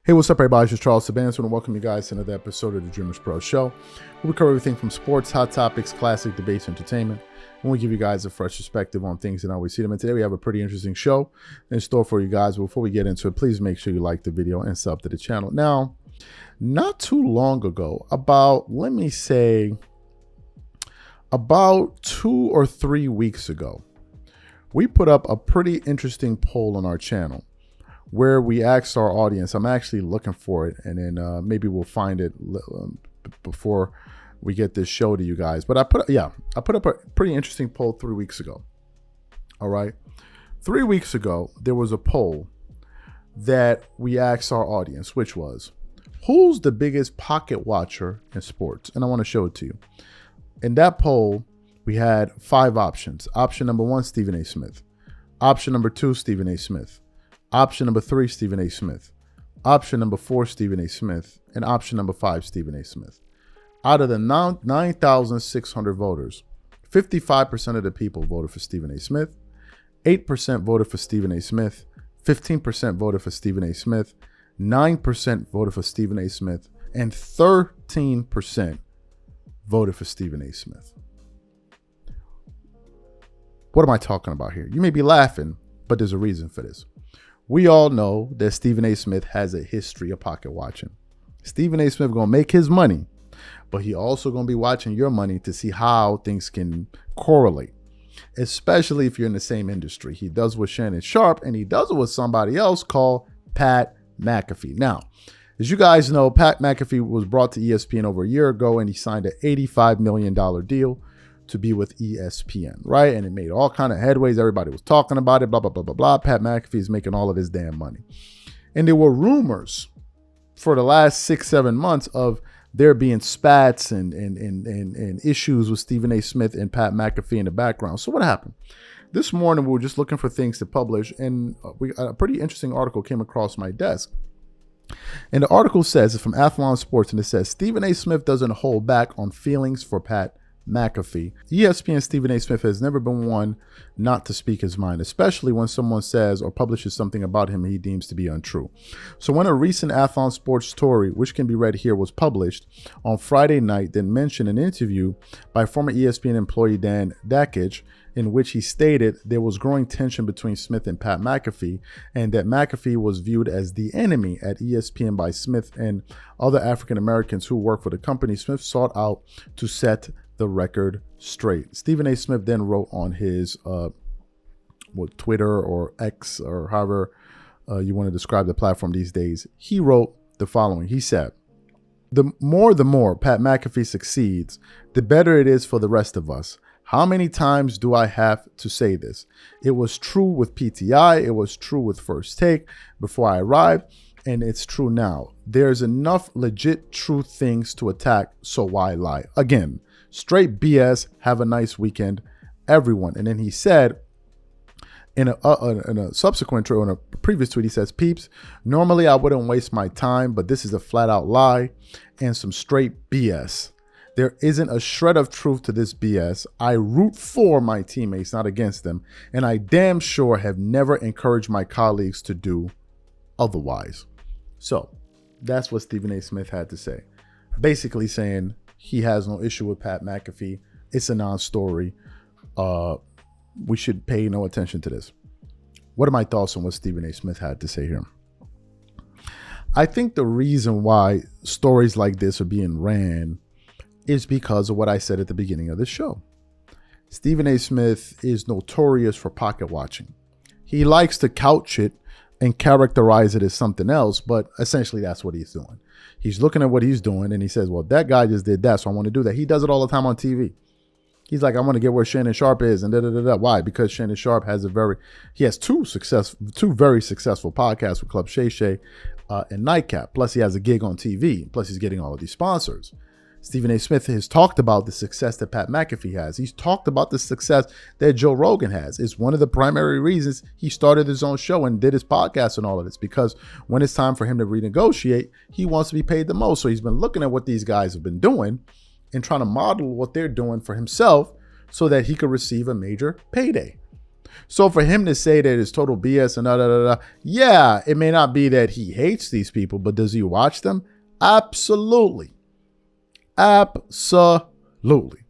Hey, what's up, everybody? It's just Charles Saban. I want to welcome you guys to another episode of the DREAMERSPRO show, where we cover everything from sports, hot topics, classic debates, entertainment, and we give you guys a fresh perspective on things and how we see them. And today we have a pretty interesting show in store for you guys. But before we get into it, please make sure you like the video and sub to the channel. Now, not too long ago, about 2 or 3 weeks ago, we put up a pretty interesting poll on our channel where we asked our audience. I'm actually looking for it, and then maybe we'll find it before we get this show to you guys. But I put up a pretty interesting poll 3 weeks ago. All right, 3 weeks ago there was a poll that we asked our audience, which was, who's the biggest pocket watcher in sports? And I want to show it to you. In that poll, we had 5 options. Option number 1, Stephen A. Smith. Option number 2, Stephen A. Smith. Option number 3, Stephen A. Smith. Option number 4, Stephen A. Smith. And option number 5, Stephen A. Smith. Out of the 9,600 voters, 55% of the people voted for Stephen A. Smith. 8% voted for Stephen A. Smith. 15% voted for Stephen A. Smith. 9% voted for Stephen A. Smith. And 13% voted for Stephen A. Smith. What am I talking about here? You may be laughing, but there's a reason for this. We all know that Stephen A. Smith has a history of pocket watching. Stephen A. Smith going to make his money, but he also going to be watching your money to see how things can correlate, especially if you're in the same industry. He does it with Shannon Sharpe, and he does it with somebody else called Pat McAfee. Now, as you guys know, Pat McAfee was brought to ESPN over a year ago, and he signed an $85 million deal to be with ESPN, right? And it made all kind of headways. Everybody was talking about it, blah, blah, blah, blah, blah. Pat McAfee is making all of this damn money. And there were rumors for the last 6-7 months of there being spats and issues with Stephen A. Smith and Pat McAfee in the background. So what happened? This morning, we were just looking for things to publish, and a pretty interesting article came across my desk. And the article says, it's from Athlon Sports, and it says, Stephen A. Smith doesn't hold back on feelings for Pat McAfee. ESPN Stephen A. Smith has never been one not to speak his mind, especially when someone says or publishes something about him he deems to be untrue. So when a recent Athlon Sports story, which can be read here, was published on Friday night, then mentioned an interview by former ESPN employee Dan Dakich, in which he stated there was growing tension between Smith and Pat McAfee, and that McAfee was viewed as the enemy at ESPN by Smith and other African Americans who work for the company. Smith sought out to set the record straight. Stephen A. Smith then wrote on his Twitter or X, or however you want to describe the platform these days. He wrote the following. He said, the more Pat McAfee succeeds, the better it is for the rest of us. How many times do I have to say this? It was true with PTI. It was true with First Take before I arrived, and it's true now. There's enough legit true things to attack, so why lie? Again, straight BS. Have a nice weekend, everyone. And then he said in a subsequent tweet, on a previous tweet, he says, peeps, normally I wouldn't waste my time, but this is a flat out lie and some straight BS. There isn't a shred of truth to this BS. I root for my teammates, not against them. And I damn sure have never encouraged my colleagues to do otherwise. So that's what Stephen A. Smith had to say. Basically saying he has no issue with Pat McAfee. It's a non-story. We should pay no attention to this. What are my thoughts on what Stephen A. Smith had to say here? I think the reason why stories like this are being ran is because of what I said at the beginning of the show. Stephen A. Smith is notorious for pocket watching. He likes to couch it and characterize it as something else, but essentially that's what he's doing. He's looking at what he's doing and he says, well, that guy just did that, so I want to do that. He does it all the time on TV. He's like, I want to get where Shannon Sharpe is, and da-da-da-da. Why? Because Shannon Sharpe has he has two very successful podcasts with Club Shay Shay and Nightcap. Plus he has a gig on TV. Plus he's getting all of these sponsors. Stephen A. Smith has talked about the success that Pat McAfee has. He's talked about the success that Joe Rogan has. It's one of the primary reasons he started his own show and did his podcast and all of this, because when it's time for him to renegotiate, he wants to be paid the most. So he's been looking at what these guys have been doing and trying to model what they're doing for himself so that he could receive a major payday. So for him to say that it's total BS and yeah, it may not be that he hates these people, but does he watch them? Absolutely. Absolutely.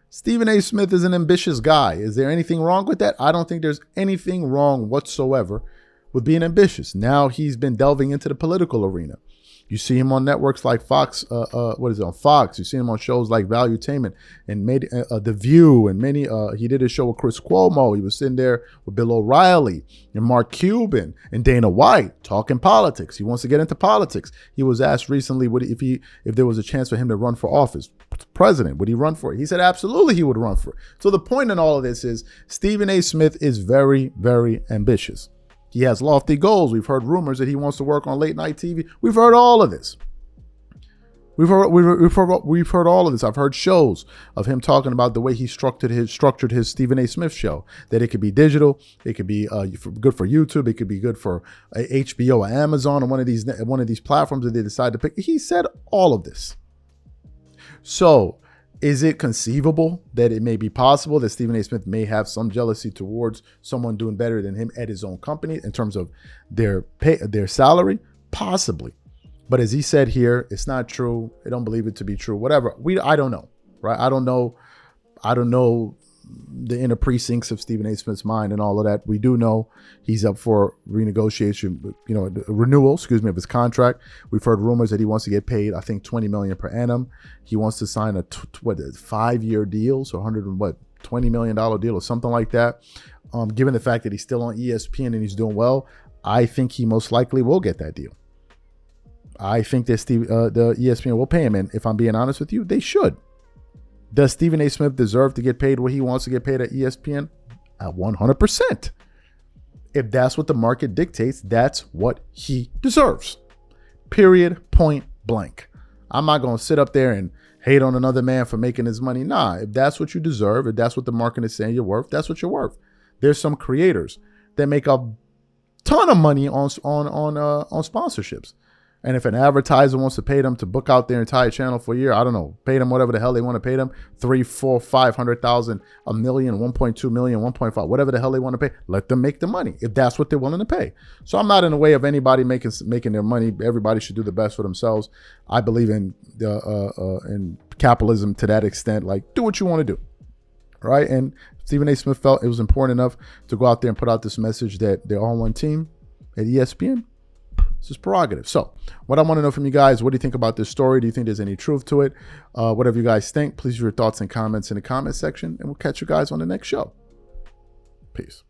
Stephen A. Smith is an ambitious guy. Is there anything wrong with that? I don't think there's anything wrong whatsoever with being ambitious. Now he's been delving into the political arena. You see him on networks like Fox, on Fox. You see him on shows like Valuetainment and made The View and many. He did a show with Chris Cuomo. He was sitting there with Bill O'Reilly and Mark Cuban and Dana White talking politics. He wants to get into politics. He was asked recently if there was a chance for him to run for office, president, would he run for it? He said absolutely he would run for it. So the point in all of this is Stephen A. Smith is very, very ambitious. He has lofty goals. We've heard rumors that he wants to work on late night TV. We've heard all of this. We've heard all of this. I've heard shows of him talking about the way he structured his Stephen A. Smith show. That it could be digital, it could be good for YouTube, it could be good for HBO or Amazon or one of these platforms that they decide to pick. He said all of this. So, is it conceivable that it may be possible that Stephen A. Smith may have some jealousy towards someone doing better than him at his own company in terms of their salary? Possibly. But as he said here, it's not true. I don't believe it to be true. Whatever. I don't know, right? I don't know the inner precincts of Stephen A. Smith's mind and all of that. We do know he's up for renegotiation, renewal, of his contract. We've heard rumors that he wants to get paid, I think, $20 million per annum. He wants to sign a 5-year deal, so $20 million deal or something like that. Given the fact that he's still on ESPN and he's doing well, I think he most likely will get that deal. I think that the ESPN will pay him, and if I'm being honest with you, they should. Does Stephen A. Smith deserve to get paid what he wants to get paid at ESPN? 100%. If that's what the market dictates, that's what he deserves. Period. Point blank. I'm not going to sit up there and hate on another man for making his money. Nah, if that's what you deserve, if that's what the market is saying you're worth, that's what you're worth. There's some creators that make a ton of money on sponsorships. And if an advertiser wants to pay them to book out their entire channel for a year, I don't know, pay them whatever the hell they want to pay them, 3, 4, 500,000, a million, 1.2 million, 1.5, whatever the hell they want to pay, let them make the money if that's what they're willing to pay. So I'm not in the way of anybody making their money. Everybody should do the best for themselves. I believe in capitalism to that extent. Like, do what you want to do, right? And Stephen A. Smith felt it was important enough to go out there and put out this message that they're all one team at ESPN. It's his prerogative. So what I want to know from you guys, what do you think about this story? Do you think there's any truth to it? Whatever you guys think, please leave your thoughts and comments in the comment section, and we'll catch you guys on the next show. Peace.